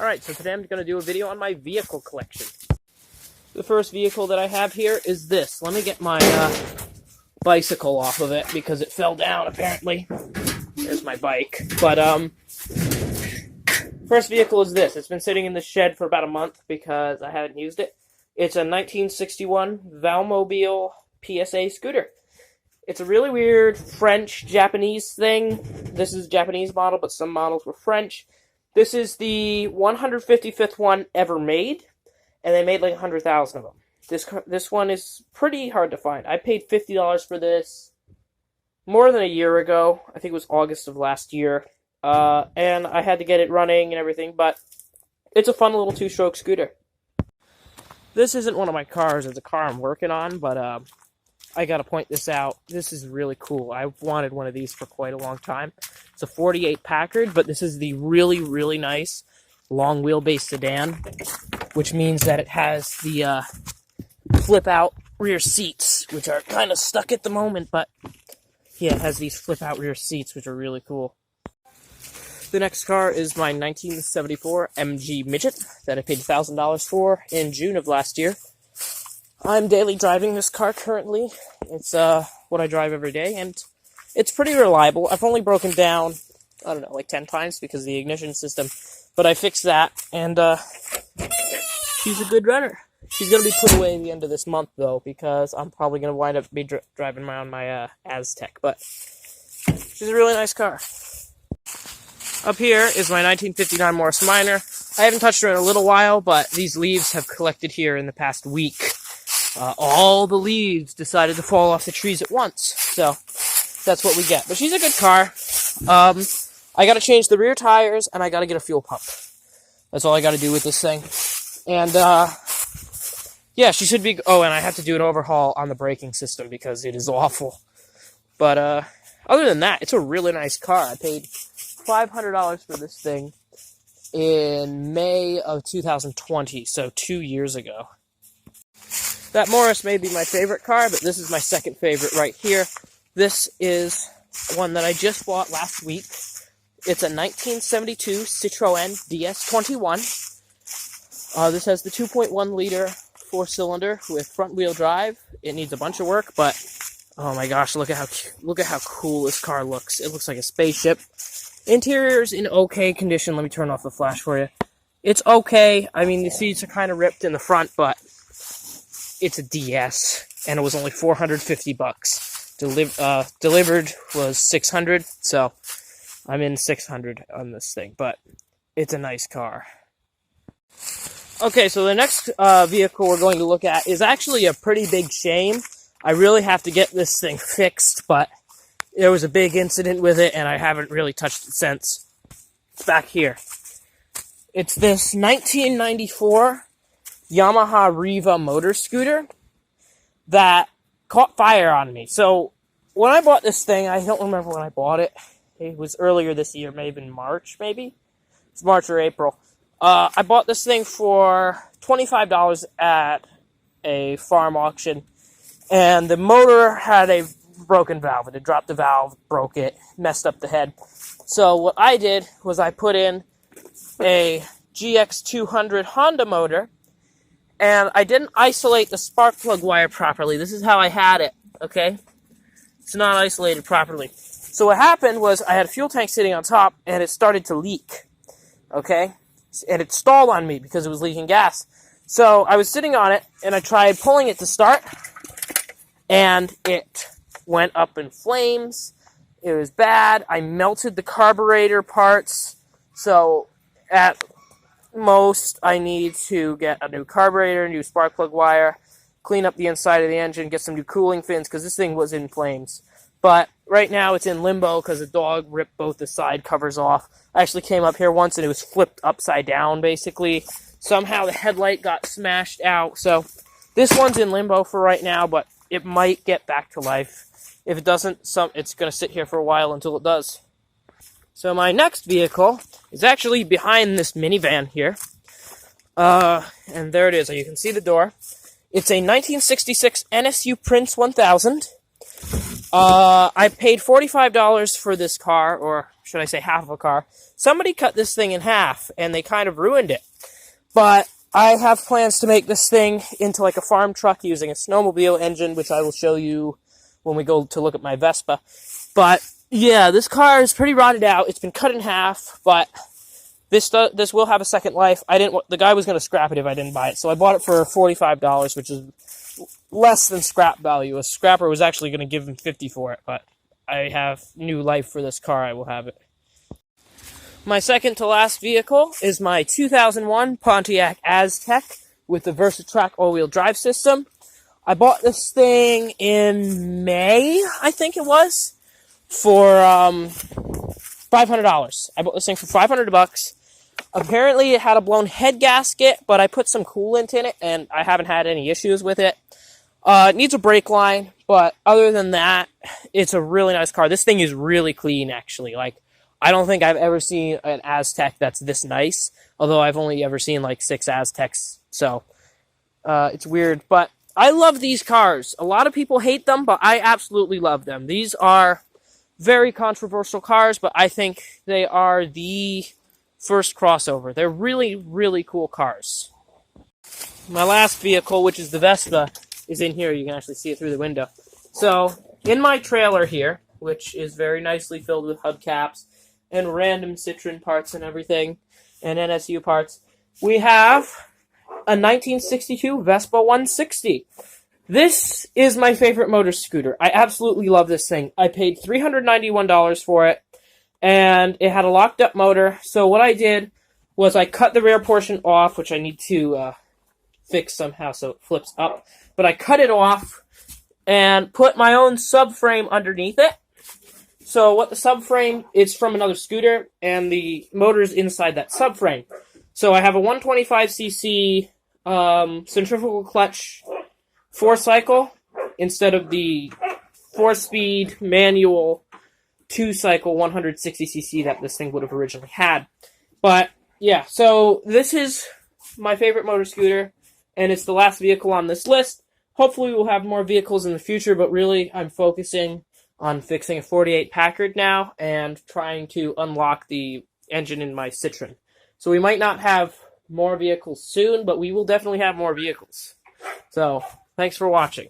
Alright, so today I'm going to do a video on my vehicle collection. The first vehicle that I have here is this. Let me get my bicycle off of it because it fell down apparently. There's my bike. But first vehicle is this. It's been sitting in the shed for about a month because I haven't used it. It's a 1961 Valmobile PSA scooter. It's a really weird French-Japanese thing. This is a Japanese model, but some models were French. This is the 155th one ever made, and they made like 100,000 of them. This one is pretty hard to find. I paid $50 for this more than a year ago. I think it was August of last year, and I had to get it running and everything, but it's a fun little two-stroke scooter. This isn't one of my cars. It's a car I'm working on, but I gotta point this out. This is really cool. I've wanted one of these for quite a long time. It's a 48 Packard, but this is the really, really nice long wheelbase sedan, which means that it has the flip-out rear seats, which are kind of stuck at the moment, but yeah, it has these flip-out rear seats, which are really cool. The next car is my 1974 MG Midget that I paid $1,000 for in June of last year. I'm daily driving this car currently. It's what I drive every day, and it's pretty reliable. I've only broken down, I don't know, like 10 times because of the ignition system, but I fixed that, and she's a good runner. She's going to be put away at the end of this month, though, because I'm probably going to wind up driving around my Aztek, but she's a really nice car. Up here is my 1959 Morris Minor. I haven't touched her in a little while, but these leaves have collected here in the past week. All the leaves decided to fall off the trees at once, so that's what we get. But she's a good car. I gotta change the rear tires, and I gotta get a fuel pump. That's all I gotta do with this thing. And, yeah, she should be... Oh, and I have to do an overhaul on the braking system because it is awful. But, other than that, it's a really nice car. I paid $500 for this thing in May of 2020, so 2 years ago. That Morris may be my favorite car, but this is my second favorite right here. This is one that I just bought last week. It's a 1972 Citroën DS21. This has the 2.1 liter four-cylinder with front-wheel drive. It needs a bunch of work, but oh my gosh, look at how cool this car looks. It looks like a spaceship. Interior's in okay condition. Let me turn off the flash for you. It's okay. I mean, the seats are kind of ripped in the front, but it's a DS, and it was only $450. Delivered was $600, so I'm in $600 on this thing, but it's a nice car. Okay, so the next vehicle we're going to look at is actually a pretty big shame. I really have to get this thing fixed, but there was a big incident with it, and I haven't really touched it since. It's back here. It's this 1994 Yamaha Riva motor scooter that caught fire on me. So when I bought this thing, I don't remember when I bought it. It was earlier this year, maybe in March, maybe? It's March or April. I bought this thing for $25 at a farm auction, and the motor had a broken valve. It had dropped the valve, broke it, messed up the head. So what I did was I put in a GX200 Honda motor, and I didn't isolate the spark plug wire properly. This is how I had it, okay? It's not isolated properly. So what happened was I had a fuel tank sitting on top, and it started to leak, okay? And it stalled on me because it was leaking gas. So I was sitting on it, and I tried pulling it to start, and it went up in flames. It was bad. I melted the carburetor parts, so at most I need to get a new carburetor, new spark plug wire, clean up the inside of the engine, get some new cooling fins, because this thing was in flames. But right now it's in limbo because the dog ripped both the side covers off. I actually came up here once and it was flipped upside down, basically. Somehow the headlight got smashed out, so this one's in limbo for right now, but it might get back to life. If it doesn't, it's going to sit here for a while until it does. So my next vehicle is actually behind this minivan here. And there it is. You can see the door. It's a 1966 NSU Prince 1000. I paid $45 for this car, or should I say half of a car. Somebody cut this thing in half, and they kind of ruined it. But I have plans to make this thing into like a farm truck using a snowmobile engine, which I will show you when we go to look at my Vespa. But yeah, this car is pretty rotted out. It's been cut in half, but this will have a second life. The guy was going to scrap it if I didn't buy it, so I bought it for $45, which is less than scrap value. A scrapper was actually going to give him $50 for it, but I have new life for this car. I will have it. My second to last vehicle is my 2001 Pontiac Aztek with the Versatrack all-wheel drive system. I bought this thing in May, I think it was, for $500. I bought this thing for $500. Apparently, it had a blown head gasket, but I put some coolant in it, and I haven't had any issues with it. It needs a brake line, but other than that, it's a really nice car. This thing is really clean, actually. Like, I don't think I've ever seen an Aztek that's this nice, although I've only ever seen like 6 Azteks, so it's weird. But I love these cars. A lot of people hate them, but I absolutely love them. These are very controversial cars, but I think they are the first crossover. They're really, really cool cars. My last vehicle, which is the Vespa, is in here. You can actually see it through the window. So, in my trailer here, which is very nicely filled with hubcaps and random Citroen parts and everything, and NSU parts, we have a 1962 Vespa 160. This is my favorite motor scooter. I absolutely love this thing. I paid $391 for it, and it had a locked-up motor, so what I did was I cut the rear portion off, which I need to fix somehow so it flips up, but I cut it off and put my own subframe underneath it. So what the subframe is from another scooter, and the motor's inside that subframe. So I have a 125cc centrifugal clutch 4-cycle instead of the 4-speed manual 2-cycle 160cc that this thing would have originally had. But yeah, so this is my favorite motor scooter, and it's the last vehicle on this list. Hopefully we'll have more vehicles in the future, but really I'm focusing on fixing a 48 Packard now and trying to unlock the engine in my Citroen. So we might not have more vehicles soon, but we will definitely have more vehicles. So, thanks for watching.